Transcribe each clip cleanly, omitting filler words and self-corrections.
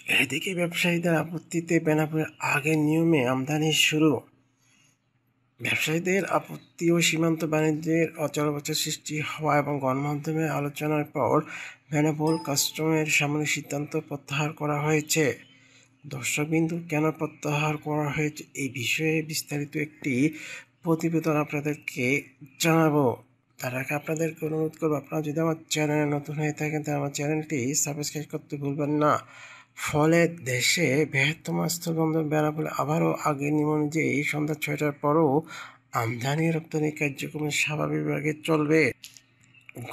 এদিকে ব্যবসায়ীদের আপত্তিতে বেনাপোলের আগের নিয়মে আমদানি শুরু। ব্যবসায়ীদের আপত্তি ও সীমান্ত বাণিজ্যের অচলাবস্থা সৃষ্টি হওয়া এবং গণমাধ্যমে আলোচনার পর বেনাপোল কাস্টমের সামরিক সিদ্ধান্ত প্রত্যাহার করা হয়েছে। দর্শকবিন্দু, কেন প্রত্যাহার করা হয়েছে এই বিষয়ে বিস্তারিত একটি প্রতিবেদন আপনাদেরকে জানাবো। তার আগে আপনাদেরকে অনুরোধ করবো, আপনারা যদি আমার চ্যানেলে নতুন হয়ে থাকেন তাহলে আমার চ্যানেলটি সাবস্ক্রাইব করতে ভুলবেন না। ফলে দেশে বৃহত্তম স্থলবন্দর বেনাপোলে আবারও আগের নিয়ম অনুযায়ী সন্ধ্যা 6টার পরও আমদানি রপ্তানি কার্যক্রম স্বাভাবিকভাবে চলবে।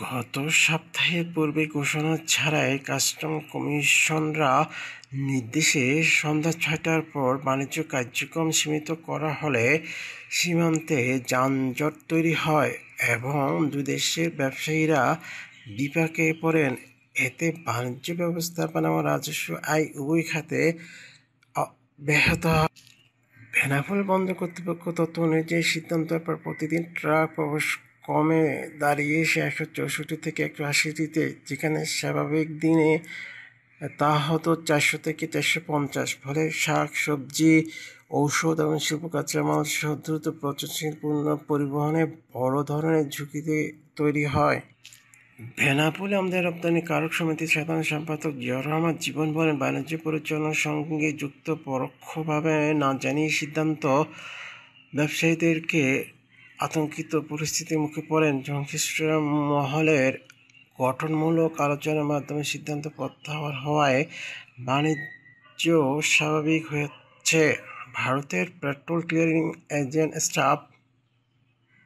গত সপ্তাহের পূর্বে ঘোষণা ছাড়াই কাস্টম কমিশনরা নির্দেশে সন্ধ্যা 6টার পর বাণিজ্য কার্যক্রম সীমিত করা হলে সীমান্তে যানজট তৈরি হয় এবং দুই দেশের ব্যবসায়ীরা বিপাকে পড়েন। এতে বাণিজ্য ব্যবস্থাপনা ও রাজস্ব আয় উভয় খাতে ব্যাহত হয়। বেনাপোল বন্দর কর্তৃপক্ষ তথ্য অনুযায়ী সিদ্ধান্তের পর প্রতিদিন ট্রাক প্রবেশ কমে দাঁড়িয়েছে 164 থেকে 180টিতে, যেখানে স্বাভাবিক দিনে তা হতো 400 থেকে 450। ফলে শাক সবজি, ঔষধ এবং শিল্প কাঁচামাল সহ দ্রুত প্রচুরশীল পণ্য পরিবহনে বড় ধরনের ঝুঁকি তৈরি হয়। বেনাপোলে আমদানি রপ্তানি কারক সমিতির সাধারণ সম্পাদক জিয়াউর রহমান জীবন বলেন, বাণিজ্য পরিচালনার সঙ্গে যুক্ত পরোক্ষভাবে না জানিয়ে সিদ্ধান্ত ব্যবসায়ীদেরকে আতঙ্কিত পরিস্থিতির মুখে পড়েন। সংশ্লিষ্ট মহলের গঠনমূলক আলোচনার মাধ্যমে সিদ্ধান্ত প্রত্যাহার হওয়ায় বাণিজ্য স্বাভাবিক হচ্ছে। ভারতের পেট্রোল ক্লিয়ারিং এজেন্ট স্টাফ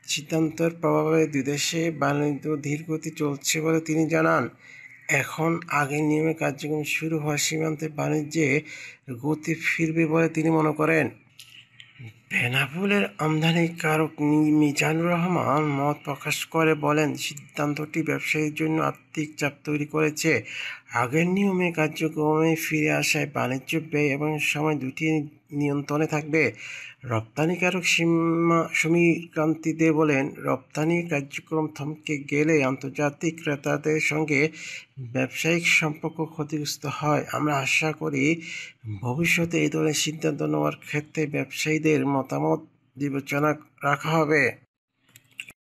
সিদ্ধান্তের প্রভাবে দুই দেশে বাণিজ্য ধীরগতি চলছে বলে তিনি জানান। এখন আগের নিয়মে কার্যক্রম শুরু হওয়া সীমান্তে বাণিজ্যে গতি ফিরবে বলে তিনি মনে করেন। বেনাপোলের আমদানিকারক মিজানুর রহমান মত প্রকাশ করে বলেন, সিদ্ধান্তটি ব্যবসায়ীর জন্য আর্থিক চাপ তৈরি করেছে। আগের নিয়মে কার্যক্রমে ফিরে আসায় বাণিজ্য ব্যয় এবং সময় দুটি নিয়ন্ত্রণে থাকবে। রপ্তানিকারক সমীরকান্তি দে বলেন, রপ্তানি কার্যক্রম থমকে গেলে আন্তর্জাতিক ক্রেতাদের সঙ্গে ব্যবসায়িক সম্পর্ক ক্ষতিগ্রস্ত হয়। আমরা আশা করি ভবিষ্যতে এই ধরনের সিদ্ধান্ত নেওয়ার ক্ষেত্রে ব্যবসায়ীদের মতামত বিবেচনা রাখা হবে।